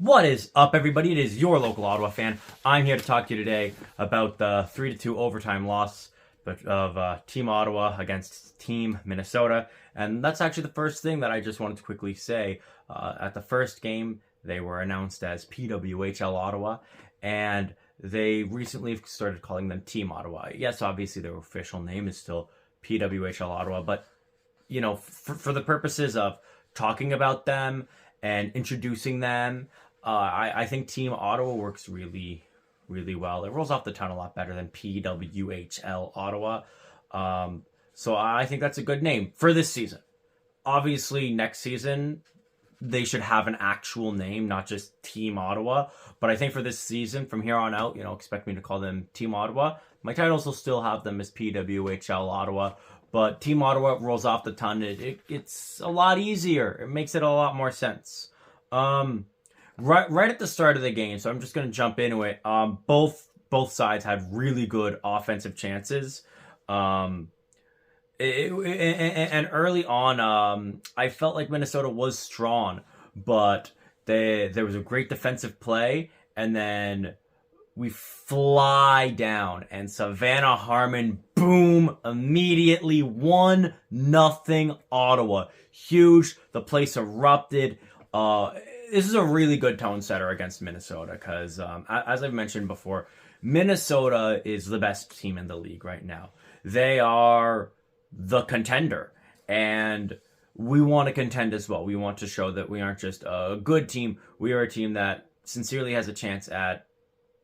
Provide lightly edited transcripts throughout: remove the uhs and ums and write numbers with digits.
What is up, everybody? It is your local Ottawa fan. I'm here to talk to you today about the 3-2 overtime loss of Team Ottawa against Team Minnesota. And that's actually the first thing that I just wanted to quickly say. At the first game, they were announced as PWHL Ottawa, and they recently started calling them Team Ottawa. Yes, obviously their official name is still PWHL Ottawa, but you know, for the purposes of talking about them and introducing them, I think Team Ottawa works really, really well. It rolls off the tongue a lot better than PWHL Ottawa. So I think that's a good name for this season. Obviously, next season, they should have an actual name, not just Team Ottawa. But I think for this season, from here on out, expect me to call them Team Ottawa. My titles will still have them as PWHL Ottawa. But Team Ottawa rolls off the tongue. It's a lot easier. It makes it a lot more sense. Right at the start of the game, so I'm just going to jump into it. Both sides had really good offensive chances. And early on, I felt like Minnesota was strong, but there was a great defensive play, and then we fly down, and Savannah Harmon, boom, immediately 1-0 Ottawa. Huge. The place erupted. This is a really good tone setter against Minnesota because, as I've mentioned before, Minnesota is the best team in the league right now. They are the contender, and we want to contend as well. We want to show that we aren't just a good team. We are a team that sincerely has a chance at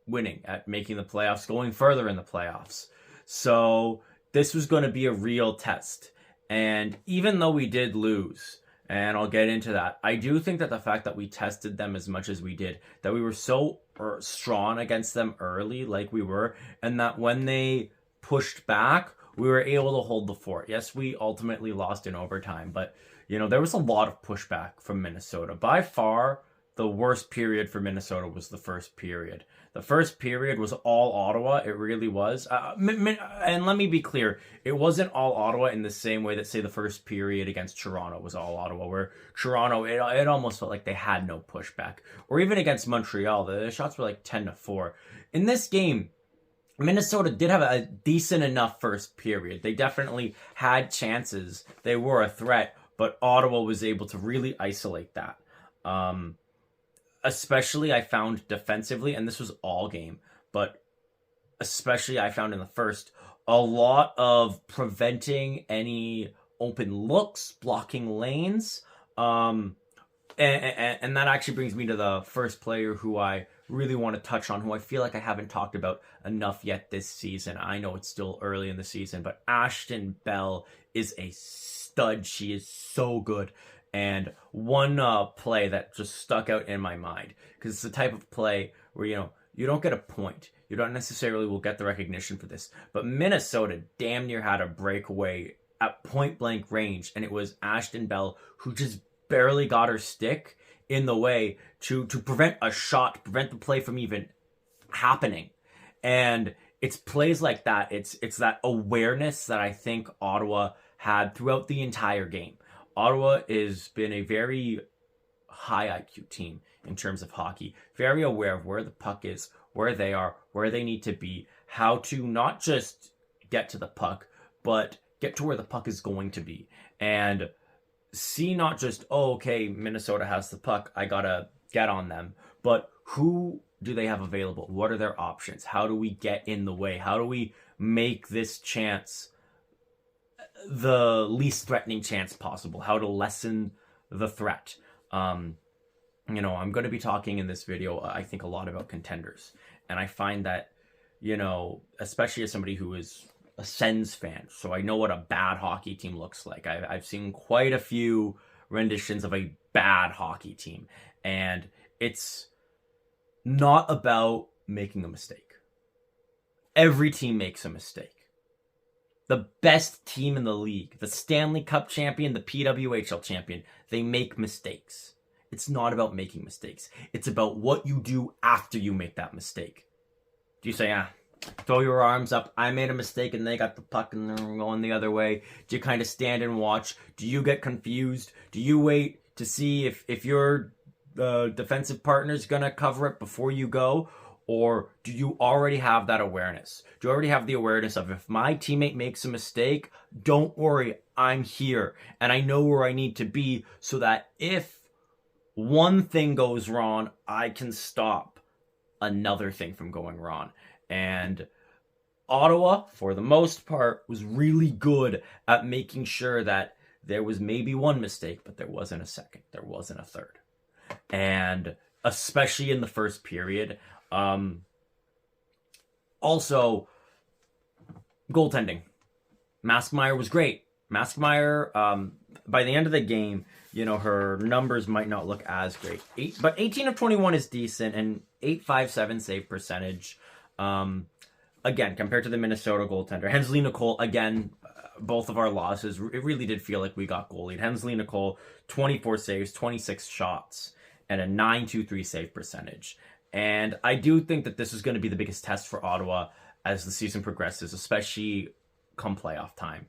winning, at making the playoffs, going further in the playoffs. So this was going to be a real test. And even though we did lose, and I'll get into that, I do think that the fact that we tested them as much as we did, that we were so strong against them early like we were, and that when they pushed back, we were able to hold the fort. Yes, we ultimately lost in overtime, but there was a lot of pushback from Minnesota. By far, the worst period for Minnesota was the first period. The first period was all Ottawa. It really was. And let me be clear, it wasn't all Ottawa in the same way that, say, the first period against Toronto was all Ottawa, where Toronto, it almost felt like they had no pushback. Or even against Montreal, the shots were like 10-4. In this game, Minnesota did have a decent enough first period. They definitely had chances. They were a threat, but Ottawa was able to really isolate that. Especially I found defensively, and this was all game, but especially I found in the first, a lot of preventing any open looks, blocking lanes. And that actually brings me to the first player who I really want to touch on, who I feel like I haven't talked about enough yet this season. I know it's still early in the season, but Ashton Bell is a stud. She is so good. And one play that just stuck out in my mind, because it's the type of play where, you don't get a point. You don't necessarily will get the recognition for this. But Minnesota damn near had a breakaway at point-blank range, and it was Ashton Bell who just barely got her stick in the way to prevent a shot, prevent the play from even happening. And it's plays like that. It's that awareness that I think Ottawa had throughout the entire game. Ottawa has been a very high IQ team in terms of hockey, very aware of where the puck is, where they are, where they need to be, how to not just get to the puck, but get to where the puck is going to be. And see not just, okay, Minnesota has the puck, I gotta get on them, but who do they have available? What are their options? How do we get in the way? How do we make this chance the least threatening chance possible? How to lessen the threat? I'm going to be talking in this video, I think, a lot about contenders. And I find that, especially as somebody who is a Sens fan, so I know what a bad hockey team looks like. I've seen quite a few renditions of a bad hockey team. And it's not about making a mistake. Every team makes a mistake. The best team in the league, the Stanley Cup champion, the PWHL champion, they make mistakes. It's not about making mistakes. It's about what you do after you make that mistake. Do you say, throw your arms up, I made a mistake and they got the puck and they're going the other way? Do you kind of stand and watch? Do you get confused? Do you wait to see if you're defensive partner's going to cover it before you go? Or do you already have that awareness? Do you already have the awareness of, if my teammate makes a mistake, don't worry, I'm here and I know where I need to be, so that if one thing goes wrong, I can stop another thing from going wrong. And Ottawa, for the most part, was really good at making sure that there was maybe one mistake, but there wasn't a second, there wasn't a third. And especially in the first period. Also, goaltending. Maskmeyer was great. Maskmeyer, by the end of the game, her numbers might not look as great. But 18 of 21 is decent, and 8.57 save percentage. Again, compared to the Minnesota goaltender. Hensley Nicole, again, both of our losses, it really did feel like we got goalied. Hensley Nicole, 24 saves, 26 shots, and a 9.23 save percentage. And I do think that this is going to be the biggest test for Ottawa as the season progresses, especially come playoff time,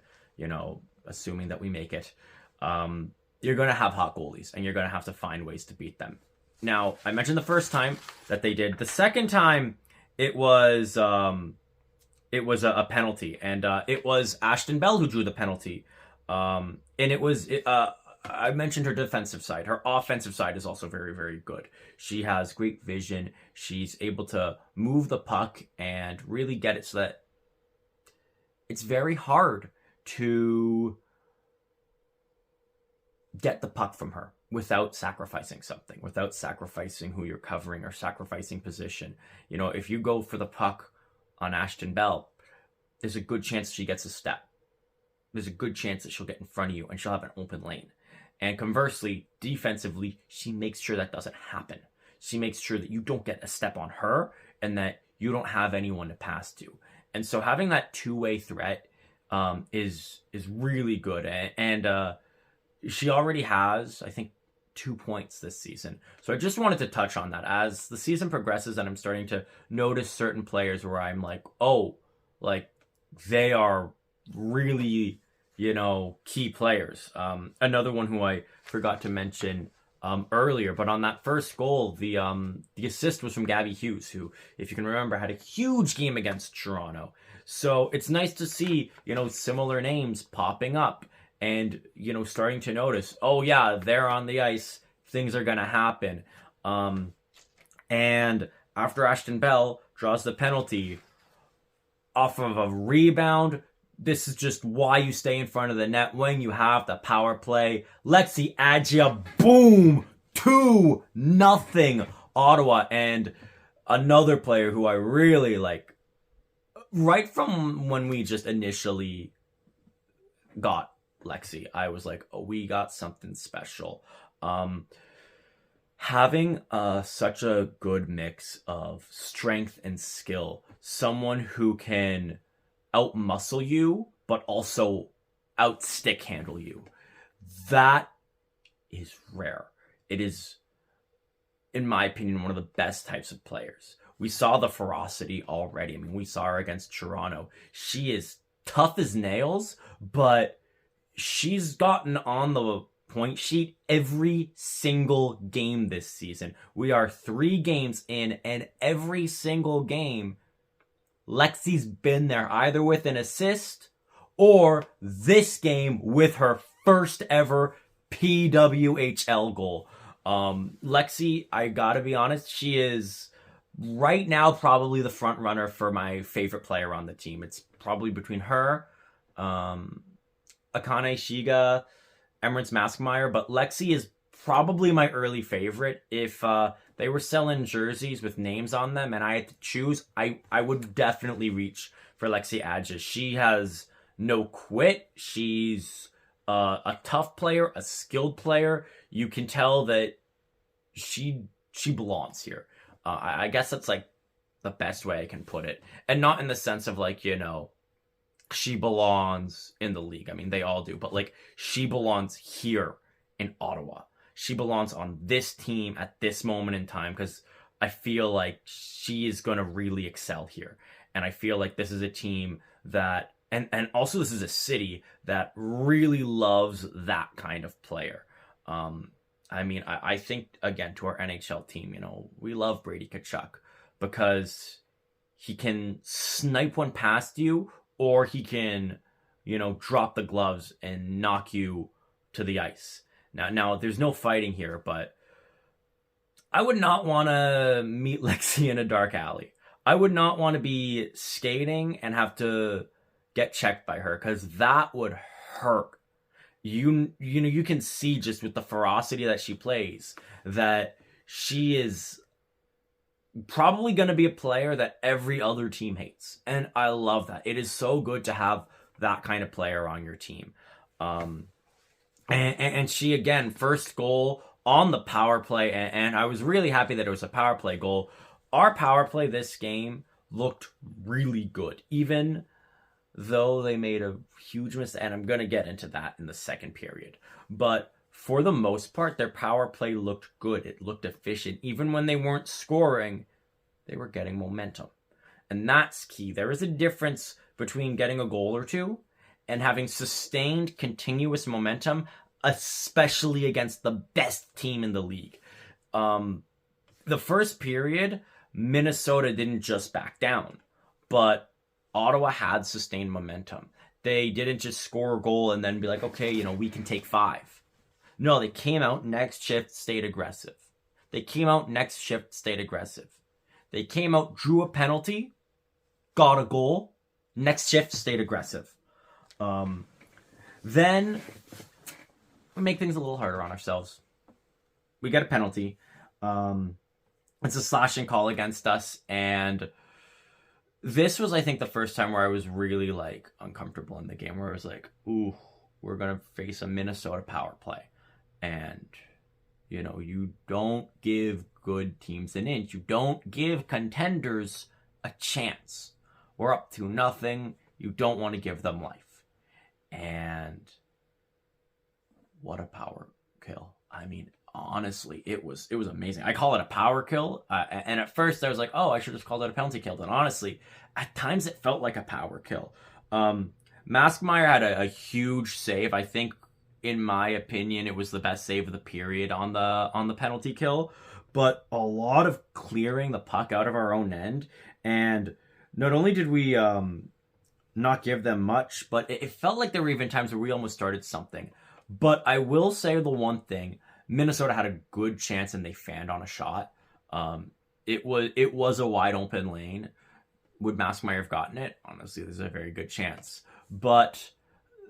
assuming that we make it. You're going to have hot goalies, and you're going to have to find ways to beat them. Now, I mentioned the first time that they did. The second time, it was a penalty, and it was Ashton Bell who drew the penalty. And it was... I mentioned her defensive side. Her offensive side is also very, very good. She has great vision. She's able to move the puck and really get it so that it's very hard to get the puck from her without sacrificing something, without sacrificing who you're covering or sacrificing position. If you go for the puck on Ashton Bell, there's a good chance she gets a step. There's a good chance that she'll get in front of you and she'll have an open lane. And conversely, defensively, she makes sure that doesn't happen. She makes sure that you don't get a step on her and that you don't have anyone to pass to. And so having that two-way threat is really good. And she already has, I think, 2 points this season. So I just wanted to touch on that. As the season progresses and I'm starting to notice certain players where I'm like, oh, like they are really... key players. Another one who I forgot to mention earlier, but on that first goal, the assist was from Gabby Hughes, who, if you can remember, had a huge game against Toronto. So it's nice to see, similar names popping up and, starting to notice, oh yeah, they're on the ice, things are going to happen. And after Ashton Bell draws the penalty off of a rebound, this is just why you stay in front of the net when you have the power play. Lexi Adja, boom, 2-0 Ottawa. And another player who I really like, right from when we just initially got Lexi, I was like, oh, we got something special. Having such a good mix of strength and skill, someone who can out-muscle you, but also out-stick handle you. That is rare. It is, in my opinion, one of the best types of players. We saw the ferocity already. I mean, we saw her against Toronto. She is tough as nails, but she's gotten on the point sheet every single game this season. We are 3 games in, and every single game, Lexi's been there either with an assist or this game with her first ever PWHL goal. Lexi, I gotta be honest, she is right now probably the front runner for my favorite player on the team. It's probably between her, Akane Shiga, Emirates Maskmeyer, but Lexi is probably my early favorite. If they were selling jerseys with names on them and I had to choose, I would definitely reach for Lexi Adja. She has no quit. She's a tough player, a skilled player. You can tell that she belongs here. I guess that's like the best way I can put it. And not in the sense of like, she belongs in the league. I mean, they all do. But like, she belongs here in Ottawa. She belongs on this team at this moment in time because I feel like she is going to really excel here. And I feel like this is a team that, and also this is a city that really loves that kind of player. I mean, I think, again, to our NHL team, we love Brady Tkachuk because he can snipe one past you, or he can, drop the gloves and knock you to the ice. Now there's no fighting here, but I would not want to meet Lexi in a dark alley. I would not want to be skating and have to get checked by her, because that would hurt. You can see just with the ferocity that she plays that she is probably going to be a player that every other team hates. And I love that. It is so good to have that kind of player on your team. And she, again, first goal on the power play. And I was really happy that it was a power play goal. Our power play this game looked really good, even though they made a huge mistake. And I'm going to get into that in the second period. But for the most part, their power play looked good. It looked efficient. Even when they weren't scoring, they were getting momentum. And that's key. There is a difference between getting a goal or two and having sustained, continuous momentum, especially against the best team in the league. The first period, Minnesota didn't just back down, but Ottawa had sustained momentum. They didn't just score a goal and then be like, okay, we can take 5. No, they came out next shift, stayed aggressive. They came out next shift, stayed aggressive. They came out, drew a penalty, got a goal, next shift, stayed aggressive. Then we make things a little harder on ourselves. We get a penalty. It's a slashing call against us, and this was, I think, the first time where I was really, uncomfortable in the game, where I was like, ooh, we're going to face a Minnesota power play. And, you don't give good teams an inch. You don't give contenders a chance. We're up to nothing. You don't want to give them life. And what a power kill. I mean, honestly, it was amazing. I call it a power kill. And at first I was like, oh, I should have called it a penalty kill. And honestly, at times it felt like a power kill. Maskmeyer had a huge save. I think, in my opinion, it was the best save of the period on the penalty kill. But a lot of clearing the puck out of our own end. And not only did we not give them much, but it felt like there were even times where we almost started something. But I will say the one thing, Minnesota had a good chance and they fanned on a shot. It was a wide open lane. Would Maskmeyer have gotten it? Honestly, there's a very good chance. But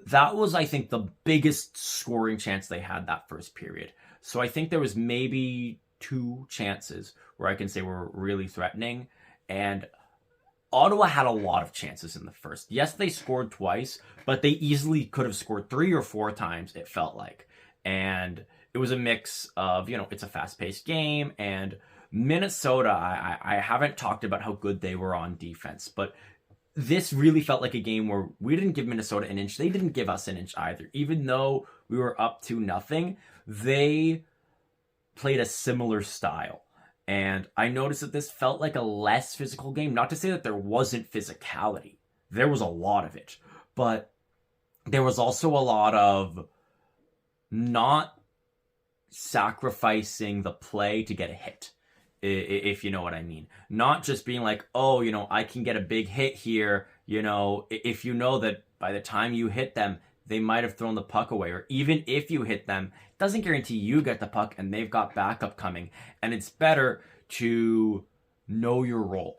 that was, I think, the biggest scoring chance they had that first period. So I think there was maybe 2 chances where I can say were really threatening. And Ottawa had a lot of chances in the first. Yes, they scored twice, but they easily could have scored 3 or 4 times, it felt like. And it was a mix of, it's a fast-paced game, and Minnesota, I haven't talked about how good they were on defense, but this really felt like a game where we didn't give Minnesota an inch. They didn't give us an inch either. Even though we were up to nothing, they played a similar style. And I noticed that this felt like a less physical game. Not to say that there wasn't physicality. There was a lot of it. But there was also a lot of not sacrificing the play to get a hit, if you know what I mean. Not just being like, oh, I can get a big hit here. If you know that by the time you hit them, they might have thrown the puck away. Or even if you hit them, it doesn't guarantee you get the puck and they've got backup coming. And it's better to know your role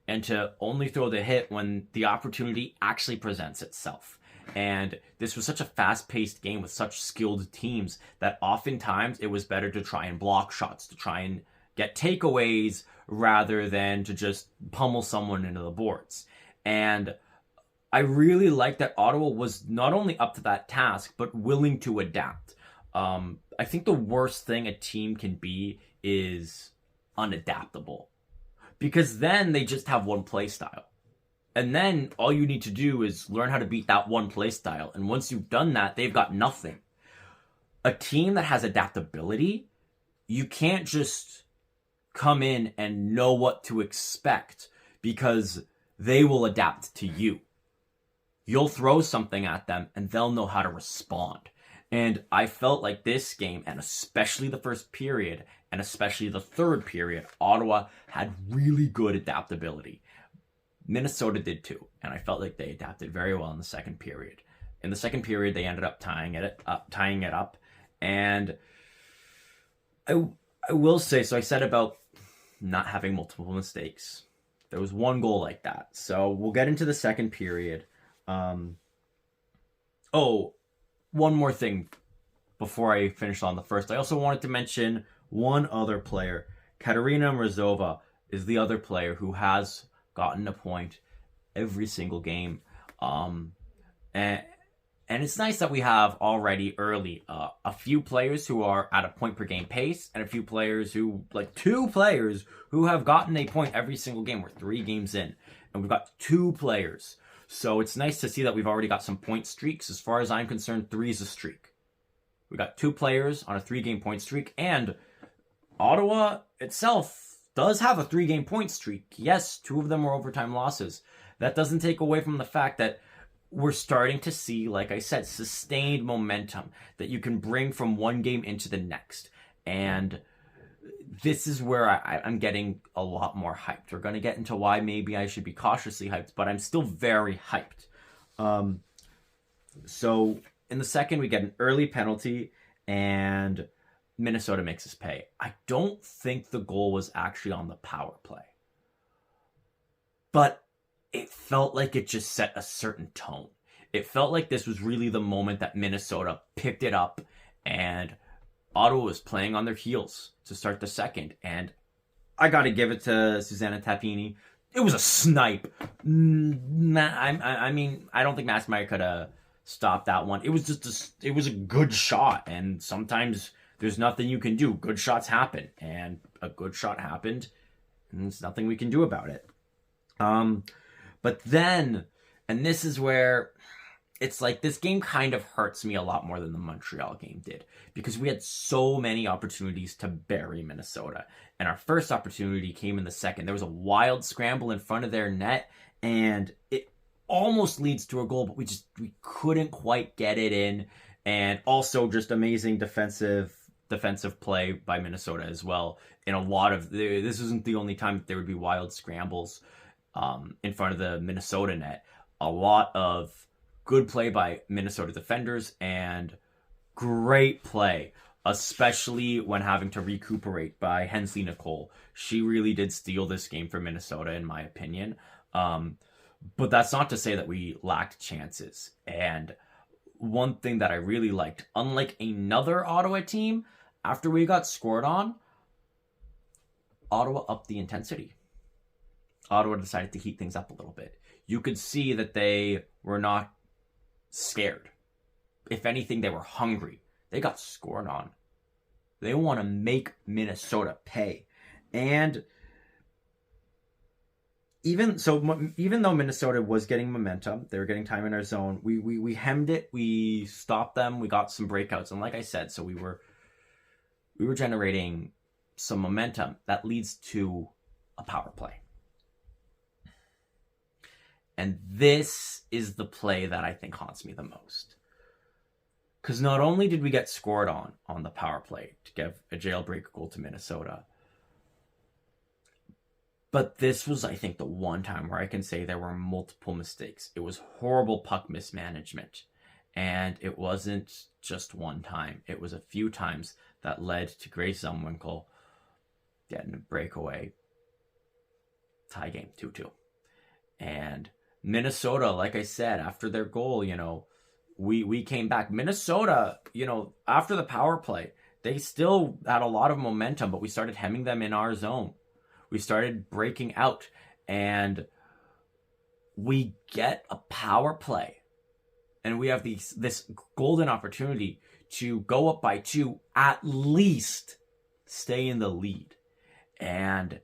and to only throw the hit when the opportunity actually presents itself. And this was such a fast-paced game with such skilled teams that oftentimes it was better to try and block shots, to try and get takeaways rather than to just pummel someone into the boards. And I really like that Ottawa was not only up to that task, but willing to adapt. I think the worst thing a team can be is unadaptable, because then they just have one play style. And then all you need to do is learn how to beat that one play style. And once you've done that, they've got nothing. A team that has adaptability, you can't just come in and know what to expect, because they will adapt to you. You'll throw something at them and they'll know how to respond. And I felt like this game, and especially the first period, and especially the third period, Ottawa had really good adaptability. Minnesota did too, and I felt like they adapted very well in the second period. In the second period, they ended up tying it up, and I will say, so I said about not having multiple mistakes. There was one goal like that. So we'll get into the second period. One more thing before I finish on the first. I also wanted to mention one other player. Katerina Mrazova is the other player who has gotten a point every single game. And it's nice that we have already early a few players who are at a point per game pace, and a few players who, like 2 players who have gotten a point every single game. We're 3 games in, and we've got 2 players. So it's nice to see that we've already got some point streaks. As far as I'm concerned, 3 is a streak. We got 2 players on a 3-game point streak, and Ottawa itself does have a 3-game point streak. Yes, 2 of them were overtime losses. That doesn't take away from the fact that we're starting to see, like I said, sustained momentum that you can bring from one game into the next. And this is where I'm getting a lot more hyped. We're going to get into why maybe I should be cautiously hyped, but I'm still very hyped. So in the second, we get an early penalty, and Minnesota makes us pay. I don't think the goal was actually on the power play, but it felt like it just set a certain tone. It felt like this was really the moment that Minnesota picked it up, and Ottawa was playing on their heels to start the second. And I got to give it to Susanna Tapini. It was a snipe. I mean, I don't think Massmeyer could have stopped that one. It was just it was a good shot, and sometimes there's nothing you can do. Good shots happen, and a good shot happened, and there's nothing we can do about it. But then, and this is where it's like this game kind of hurts me a lot more than the Montreal game did, because we had so many opportunities to bury Minnesota. And our first opportunity came in the second. There was a wild scramble in front of their net, and it almost leads to a goal, but we couldn't quite get it in. And also just amazing defensive play by Minnesota as well. In a lot of, this isn't the only time that there would be wild scrambles in front of the Minnesota net. A lot of good play by Minnesota defenders and great play, especially when having to recuperate by Hensley Nicole. She really did steal this game for Minnesota, in my opinion. But that's not to say that we lacked chances. And one thing that I really liked, unlike another Ottawa team, after we got scored on, Ottawa upped the intensity. Ottawa decided to heat things up a little bit. You could see that they were not scared. If anything, they were hungry. They got scored on. They want to make Minnesota pay. And even though Minnesota was getting momentum, they were getting time in our zone, we hemmed it, we stopped them, we got some breakouts. And like I said, so we were generating some momentum that leads to a power play. And this is the play that I think haunts me the most. Because not only did we get scored on the power play to give a jailbreak goal to Minnesota, but this was, I think, the one time where I can say there were multiple mistakes. It was horrible puck mismanagement. And it wasn't just one time. It was a few times that led to Grace Zumwinkle getting a breakaway tie game 2-2. And Minnesota, like I said, after their goal, we came back. Minnesota, after the power play, they still had a lot of momentum, but we started hemming them in our zone. We started breaking out, and we get a power play. And we have this golden opportunity to go up by 2, at least stay in the lead. And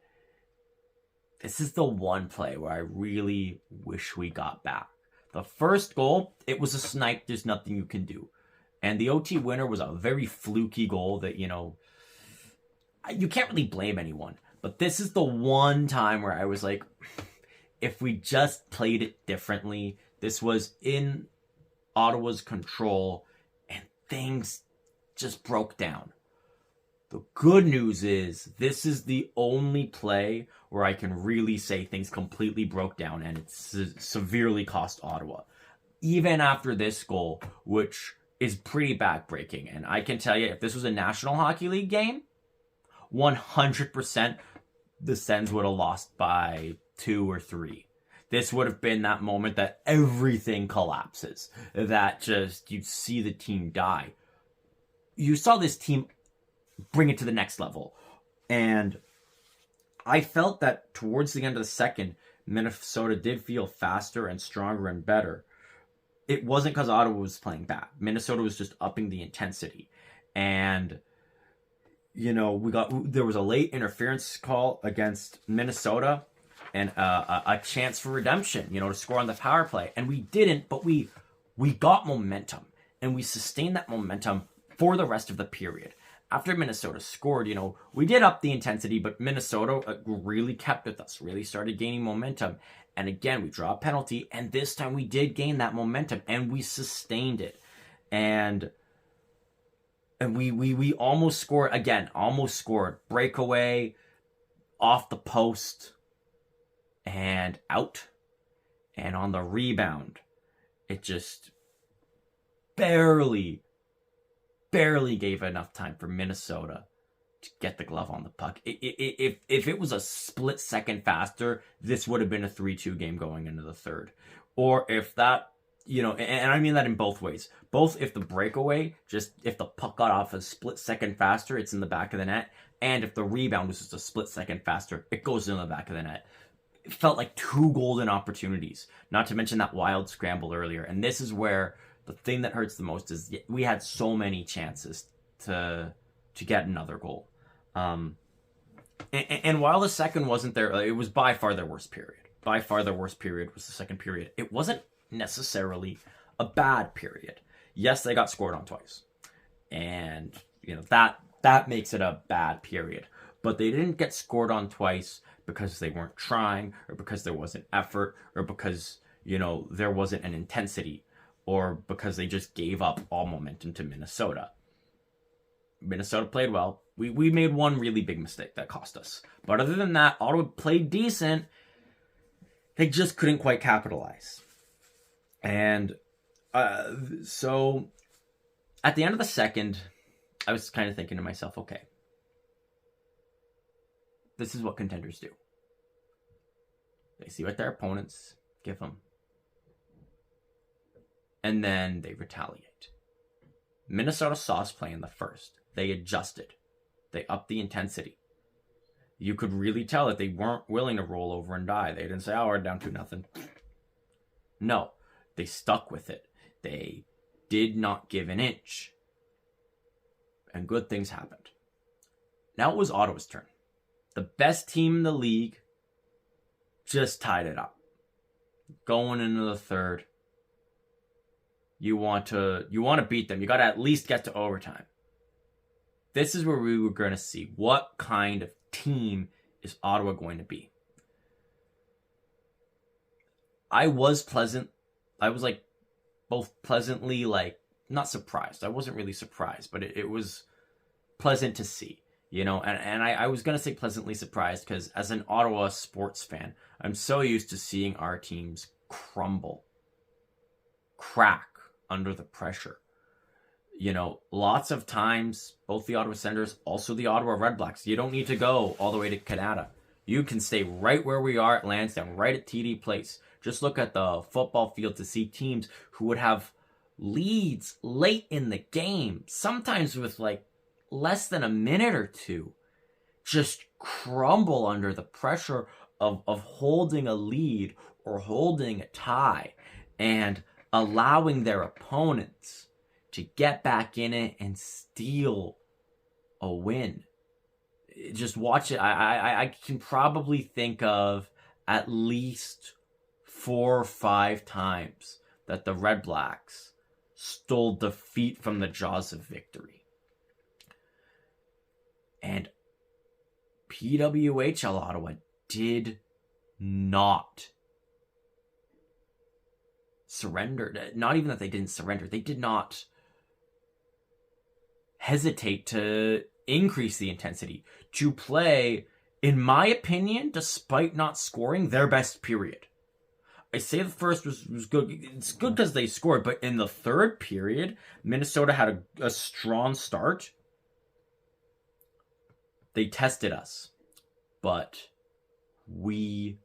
this is the one play where I really wish we got back. The first goal, it was a snipe. There's nothing you can do. And the OT winner was a very fluky goal that, you can't really blame anyone. But this is the one time where I was like, if we just played it differently, this was in Ottawa's control, and things just broke down. The good news is this is the only play where I can really say things completely broke down and it severely cost Ottawa. Even after this goal, which is pretty backbreaking. And I can tell you, if this was a National Hockey League game, 100% the Sens would have lost by 2 or 3. This would have been that moment that everything collapses. That just, you'd see the team die. You saw this team bring it to the next level. And I felt that towards the end of the second, Minnesota did feel faster and stronger and better. It wasn't because Ottawa was playing bad. Minnesota was just upping the intensity. And, you know, there was a late interference call against Minnesota and a chance for redemption, you know, to score on the power play. And we didn't, but we got momentum. And we sustained that momentum for the rest of the period. After Minnesota scored, you know, we did up the intensity, but Minnesota really kept with us, really started gaining momentum. And again, we draw a penalty, and this time we did gain that momentum, and we sustained it. And we almost scored, again, breakaway, off the post, and out. And on the rebound, it just barely gave enough time for Minnesota to get the glove on the puck. If it was a split second faster, this would have been a 3-2 game going into the third. Or if that, you know, and I mean that in both ways. Both if the breakaway, just if the puck got off a split second faster, it's in the back of the net. And if the rebound was just a split second faster, it goes in the back of the net. It felt like 2 golden opportunities, not to mention that wild scramble earlier. And this is where the thing that hurts the most is we had so many chances to get another goal. And while the second wasn't there, it was by far their worst period. By far their worst period was the second period. It wasn't necessarily a bad period. Yes, they got scored on twice. And, you know, that makes it a bad period. But they didn't get scored on twice because they weren't trying, or because there wasn't effort, or because, you know, there wasn't an intensity, or because they just gave up all momentum to Minnesota. Minnesota played well. We made one really big mistake that cost us. But other than that, Ottawa played decent. They just couldn't quite capitalize. And so at the end of the second, I was kind of thinking to myself, okay, this is what contenders do. They see what their opponents give them, and then they retaliate. Minnesota saw us play in the first. They adjusted. They upped the intensity. You could really tell that they weren't willing to roll over and die. They didn't say, oh, we're down 2-0. No, they stuck with it. They did not give an inch. And good things happened. Now it was Ottawa's turn. The best team in the league just tied it up. Going into the third, you want to beat them. You got to at least get to overtime. This is where we were going to see what kind of team is Ottawa going to be. I was like both pleasantly, like, not surprised. I wasn't really surprised, but it was pleasant to see, you know, and I was going to say pleasantly surprised because as an Ottawa sports fan, I'm so used to seeing our teams crack under the pressure. You know, lots of times, both the Ottawa Senators, also the Ottawa Redblacks, you don't need to go all the way to Canada. You can stay right where we are at Lansdowne, right at TD Place. Just look at the football field to see teams who would have leads late in the game, sometimes with like less than a minute or two, just crumble under the pressure of holding a lead or holding a tie and allowing their opponents to get back in it and steal a win. Just watch it. I can probably think of at least 4 or 5 times that the Red Blacks stole defeat from the jaws of victory. And PWHL Ottawa did not surrender. Not even that they didn't surrender. They did not hesitate to increase the intensity, to play, in my opinion, despite not scoring, their best period. I say the first was good. It's good because they scored, but in the third period, Minnesota had a strong start. They tested us, but we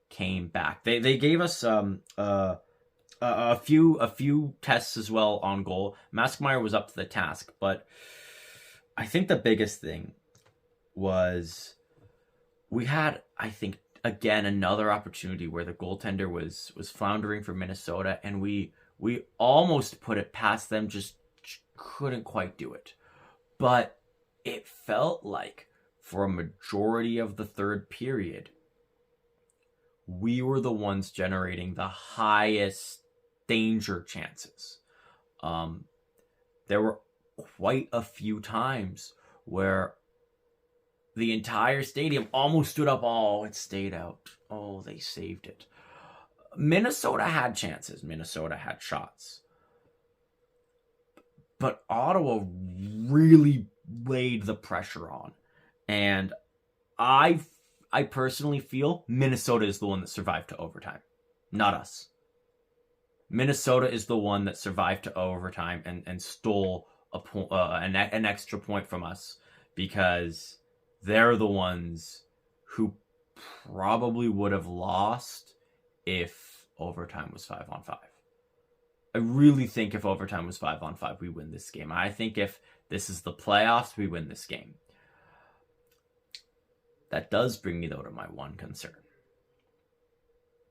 came back. They gave us a few tests as well on goal. Maskmeyer was up to the task, but I think the biggest thing was we had, I think, again, another opportunity where the goaltender was floundering for Minnesota, and we almost put it past them, just couldn't quite do it. But it felt like for a majority of the third period, we were the ones generating the highest danger chances. There were quite a few times where the entire stadium almost stood up. Oh, it stayed out. Oh, they saved it. Minnesota had chances. Minnesota had shots. But Ottawa really laid the pressure on. And I personally feel Minnesota is the one that survived to overtime, not us. Minnesota is the one that survived to overtime and stole an extra point from us, because they're the ones who probably would have lost if overtime was 5-on-5. I really think if overtime was 5-on-5, we win this game. I think if this is the playoffs, we win this game. That does bring me, though, to my one concern.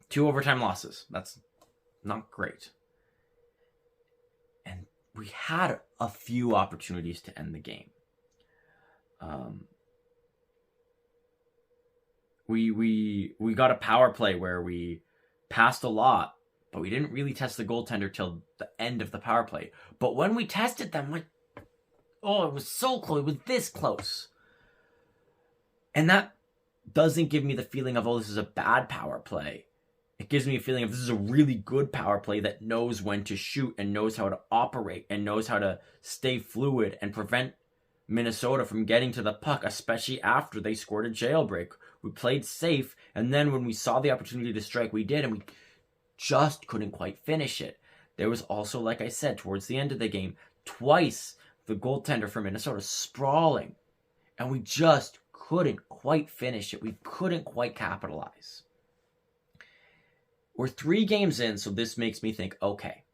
2 overtime losses. That's not great. And we had a few opportunities to end the game. We got a power play where we passed a lot, but we didn't really test the goaltender till the end of the power play. But when we tested them, like, oh, it was so close. It was this close. And that doesn't give me the feeling of, oh, this is a bad power play. It gives me a feeling of this is a really good power play that knows when to shoot and knows how to operate and knows how to stay fluid and prevent Minnesota from getting to the puck, especially after they scored a jailbreak. We played safe, and then when we saw the opportunity to strike, we did, and we just couldn't quite finish it. There was also, like I said, towards the end of the game, twice the goaltender for Minnesota sprawling, and we just couldn't quite finish it. We couldn't quite capitalize. We're 3 games in, so this makes me think, okay,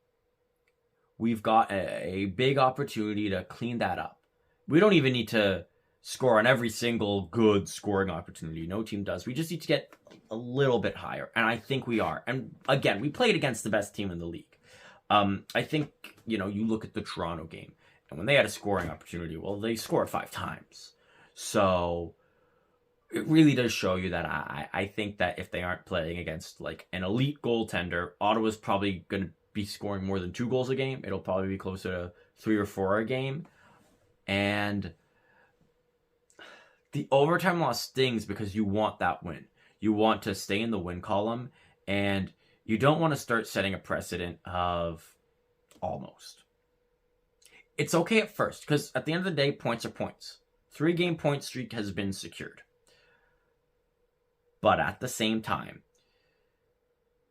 we've got a big opportunity to clean that up. We don't even need to score on every single good scoring opportunity. No team does. We just need to get a little bit higher, and I think we are. And again, we played against the best team in the league. I think, you look at the Toronto game, and when they had a scoring opportunity, well, they scored 5 times. So it really does show you that I think that if they aren't playing against like an elite goaltender, Ottawa's probably going to be scoring more than 2 goals a game. It'll probably be closer to 3 or 4 a game. And the overtime loss stings because you want that win. You want to stay in the win column, and you don't want to start setting a precedent of almost. It's okay at first, because at the end of the day, points are points. 3-game point streak has been secured. But at the same time,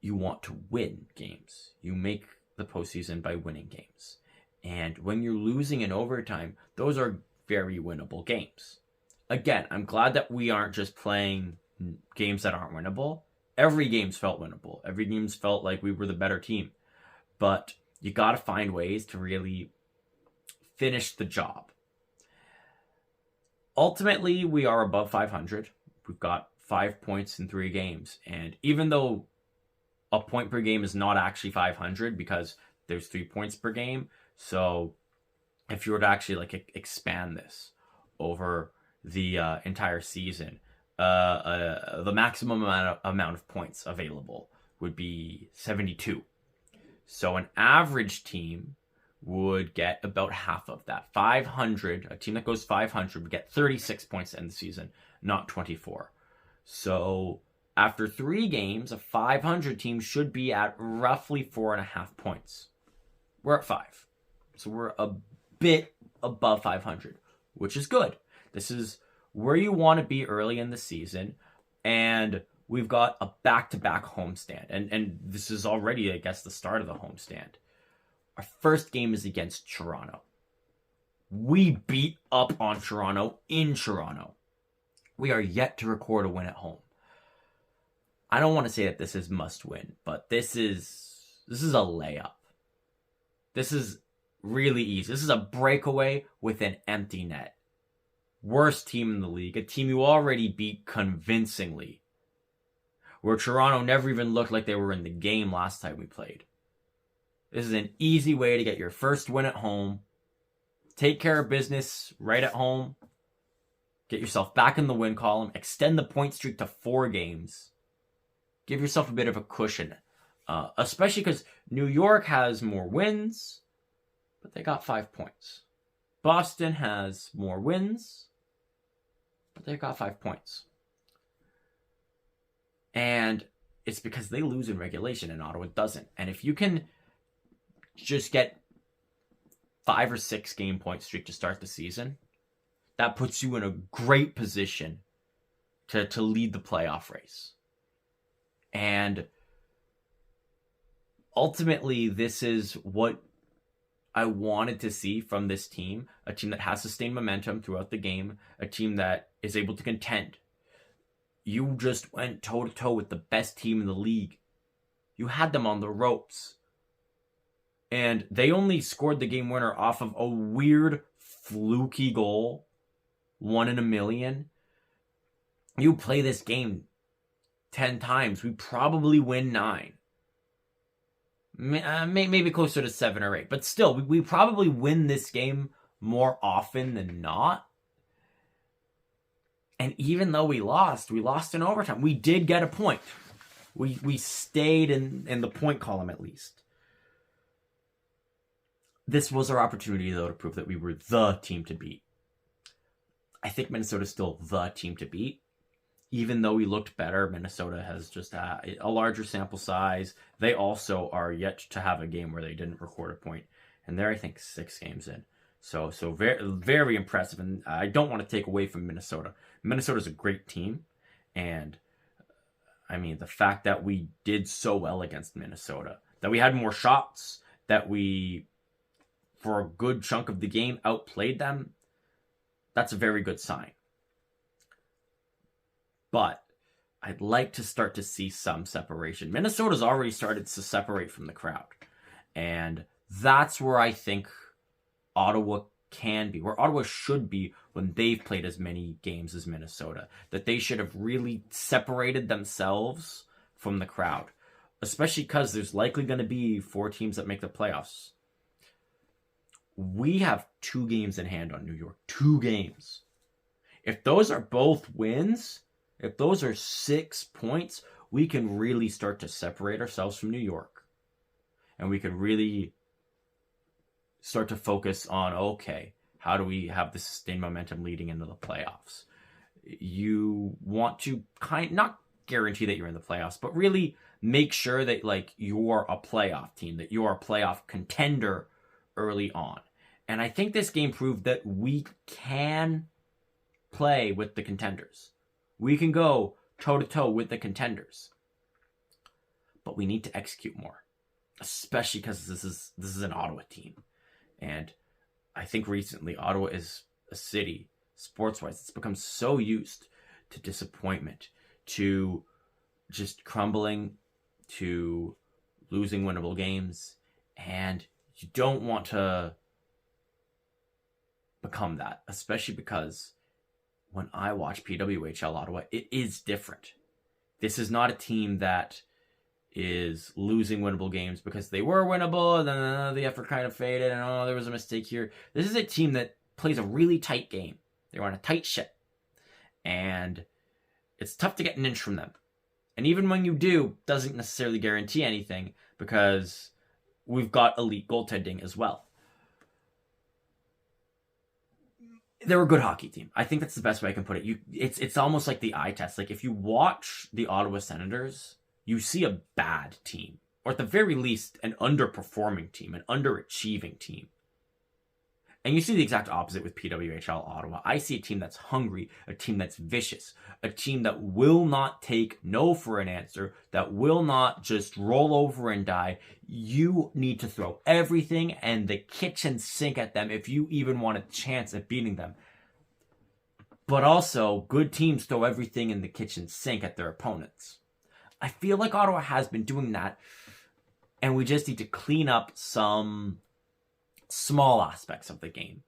you want to win games. You make the postseason by winning games. And when you're losing in overtime, those are very winnable games. Again, I'm glad that we aren't just playing games that aren't winnable. Every game's felt winnable. Every game's felt like we were the better team. But you got to find ways to really finish the job. Ultimately, we are above 500. We've got 5 points in 3 games. And even though a point per game is not actually 500 because there's 3 points per game, so if you were to actually expand this over the entire season, the maximum amount of points available would be 72. So an average team would get about half of that. 500, a team that goes 500 would get 36 points to end the season, not 24. So after 3 games, a 500 team should be at roughly 4.5 points. We're at 5. So we're a bit above 500, which is good. This is where you want to be early in the season, and we've got a back-to-back homestand, and this is already, I guess, the start of the homestand. Our first game is against Toronto. We beat up on Toronto in Toronto. We are yet to record a win at home. I don't want to say that this is must win, but this is a layup. This is really easy. This is a breakaway with an empty net. Worst team in the league, a team you already beat convincingly, where Toronto never even looked like they were in the game last time we played. This is an easy way to get your first win at home. Take care of business right at home. Get yourself back in the win column. Extend the point streak to 4 games. Give yourself a bit of a cushion. Especially because New York has more wins, but they got 5 points. Boston has more wins, but they got 5 points. And it's because they lose in regulation and Ottawa doesn't. And if you can just get 5 or 6 game point streak to start the season, that puts you in a great position to lead the playoff race. And ultimately, this is what I wanted to see from this team. A team that has sustained momentum throughout the game. A team that is able to contend. You just went toe-to-toe with the best team in the league. You had them on the ropes. And they only scored the game winner off of a weird, fluky goal. 1 in a million. You play this game 10 times. We probably win 9. Maybe closer to 7 or 8. But still, we probably win this game more often than not. And even though we lost in overtime. We did get a point. We stayed in the point column at least. This was our opportunity, though, to prove that we were the team to beat. I think Minnesota's still the team to beat. Even though we looked better, Minnesota has just a larger sample size. They also are yet to have a game where they didn't record a point. And they're, I think, 6 games in. So very, very impressive. And I don't want to take away from Minnesota. Minnesota's a great team. And, I mean, the fact that we did so well against Minnesota, that we had more shots, that we, for a good chunk of the game, outplayed them, that's a very good sign. But I'd like to start to see some separation. Minnesota's already started to separate from the crowd. And that's where I think Ottawa can be, where Ottawa should be when they've played as many games as Minnesota. That they should have really separated themselves from the crowd. Especially because there's likely going to be 4 teams that make the playoffs. We have 2 games in hand on New York. 2 games. If those are both wins, if those are 6 points, we can really start to separate ourselves from New York. And we can really start to focus on, okay, how do we have the sustained momentum leading into the playoffs? You want to not guarantee that you're in the playoffs, but really make sure that you're a playoff team, that you're a playoff contender early on. And I think this game proved that we can play with the contenders. We can go toe-to-toe with the contenders. But we need to execute more. Especially because this is an Ottawa team. And I think recently Ottawa is a city, sports-wise, it's become so used to disappointment, to just crumbling, to losing winnable games. And you don't want to become that, especially because when I watch PWHL Ottawa, it is different. This is not a team that is losing winnable games because they were winnable, and then the effort kind of faded, and there was a mistake here. This is a team that plays a really tight game. They run a tight ship. And it's tough to get an inch from them. And even when you do, doesn't necessarily guarantee anything because we've got elite goaltending as well. They're a good hockey team. I think that's the best way I can put it. It's almost like the eye test. Like if you watch the Ottawa Senators, you see a bad team. Or at the very least, an underperforming team, an underachieving team. And you see the exact opposite with PWHL Ottawa. I see a team that's hungry, a team that's vicious, a team that will not take no for an answer, that will not just roll over and die. You need to throw everything and the kitchen sink at them if you even want a chance at beating them. But also, good teams throw everything in the kitchen sink at their opponents. I feel like Ottawa has been doing that, and we just need to clean up some small aspects of the game.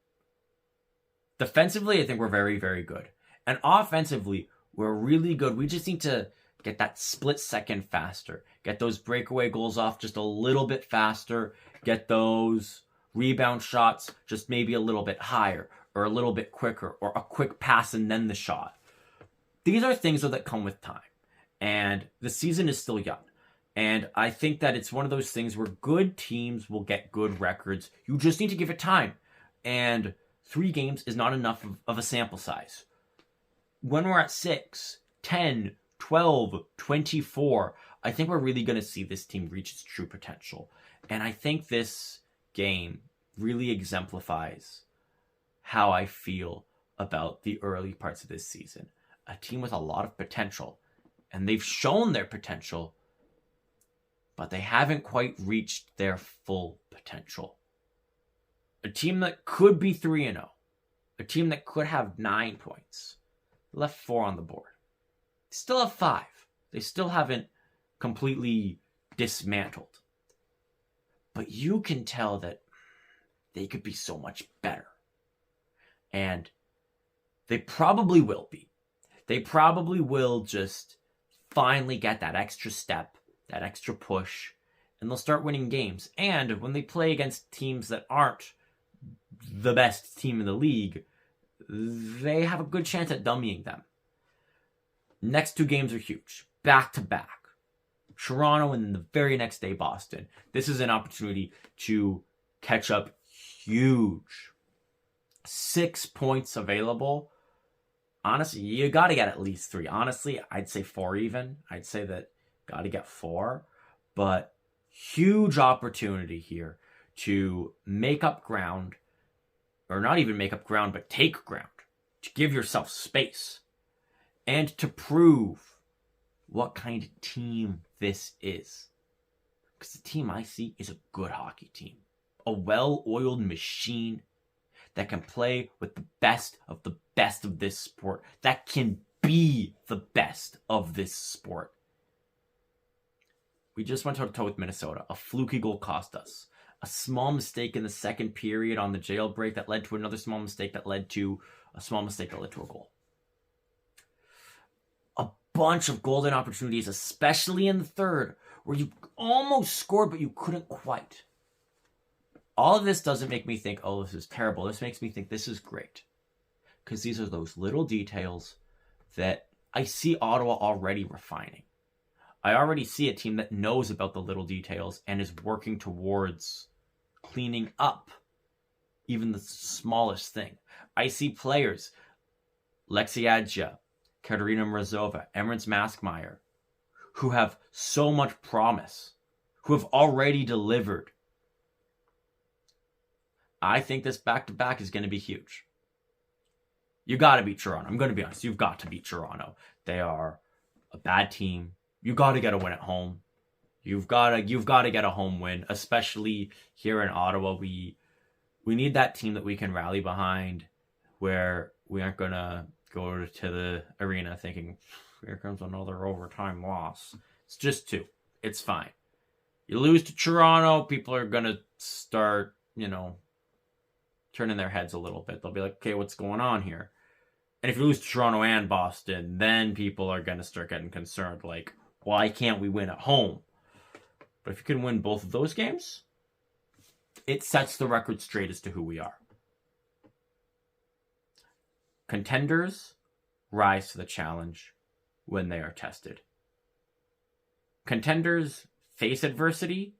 Defensively, I think we're very, very good. And offensively, we're really good. We just need to get that split second faster. Get those breakaway goals off just a little bit faster. Get those rebound shots just maybe a little bit higher or a little bit quicker, or a quick pass and then the shot. These are things that come with time. And the season is still young. And I think that it's one of those things where good teams will get good records. You just need to give it time. And 3 games is not enough of a sample size. When we're at 6, 10, 12, 24, I think we're really going to see this team reach its true potential. And I think this game really exemplifies how I feel about the early parts of this season. A team with a lot of potential. And they've shown their potential, but they haven't quite reached their full potential. A team that could be 3-0. A team that could have 9 points. Left 4 on the board. Still have 5. They still haven't completely dismantled. But you can tell that they could be so much better. And they probably will be. They probably will just finally get that extra step, that extra push, and they'll start winning games. And when they play against teams that aren't the best team in the league, they have a good chance at dummying them. Next 2 games are huge. Back to back. Toronto and then the very next day, Boston. This is an opportunity to catch up huge. 6 points available. Honestly, you got to get at least 3. Honestly, I'd say 4 even. I'd say that got to get 4. But huge opportunity here to make up ground. Or not even make up ground, but take ground. To give yourself space. And to prove what kind of team this is. Because the team I see is a good hockey team. A well-oiled machine that can play with the best of this sport. That can be the best of this sport. We just went toe-to-toe with Minnesota. A fluky goal cost us. A small mistake in the second period on the jailbreak that led to another small mistake that led to a small mistake that led to a goal. A bunch of golden opportunities, especially in the third, where you almost scored, but you couldn't quite. All of this doesn't make me think, oh, this is terrible. This makes me think this is great. Because these are those little details that I see Ottawa already refining. I already see a team that knows about the little details and is working towards cleaning up even the smallest thing. I see players, Lexi Adja, Katerina Mrazova, Emrance Maskmeyer, who have so much promise, who have already delivered. I think this back-to-back is going to be huge. You got to beat Toronto. I'm going to be honest. You've got to beat Toronto. They are a bad team. You got to get a win at home. You've got to get a home win, especially here in Ottawa. We need that team that we can rally behind, where we aren't going to go to the arena thinking, here comes another overtime loss. It's just 2. It's fine. You lose to Toronto, people are going to start, turning their heads a little bit. They'll be like, okay, what's going on here? And if you lose to Toronto and Boston, then people are going to start getting concerned, like, why can't we win at home? But if you can win both of those games, it sets the record straight as to who we are. Contenders rise to the challenge when they are tested. Contenders face adversity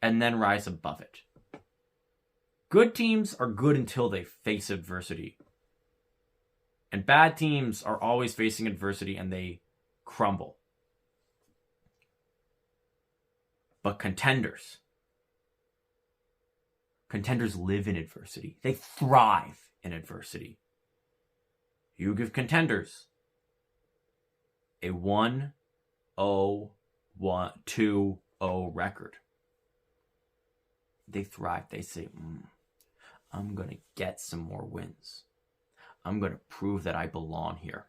and then rise above it. Good teams are good until they face adversity. And bad teams are always facing adversity and they crumble. But contenders Contenders live in adversity. They thrive in adversity. You give Contenders a 1-0-2-0 record. They thrive. They say, I'm going to get some more wins. I'm going to prove that I belong here.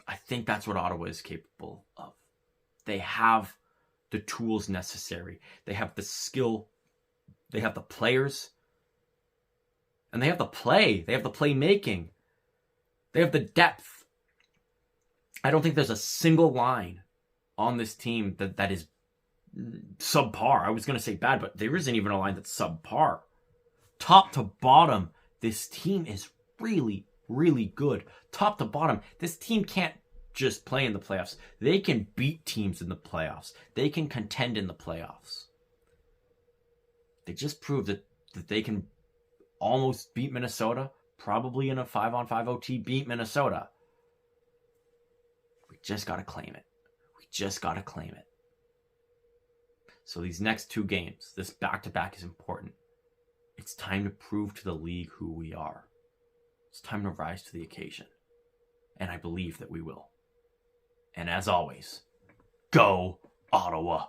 I think that's what Ottawa is capable of. They have the tools necessary. They have the skill. They have the players. And they have the play. They have the playmaking. They have the depth. I don't think there's a single line on this team that is subpar. I was going to say bad, but there isn't even a line that's subpar. Top to bottom, this team is really, really good. Top to bottom, this team can't just play in the playoffs. They can beat teams in the playoffs. They can contend in the playoffs. They just proved that they can almost beat Minnesota, probably in a 5-on-5 OT, beat Minnesota. We just got to claim it. We just got to claim it. So these next 2 games, this back-to-back is important. It's time to prove to the league who we are. It's time to rise to the occasion. And I believe that we will. And as always, go Ottawa!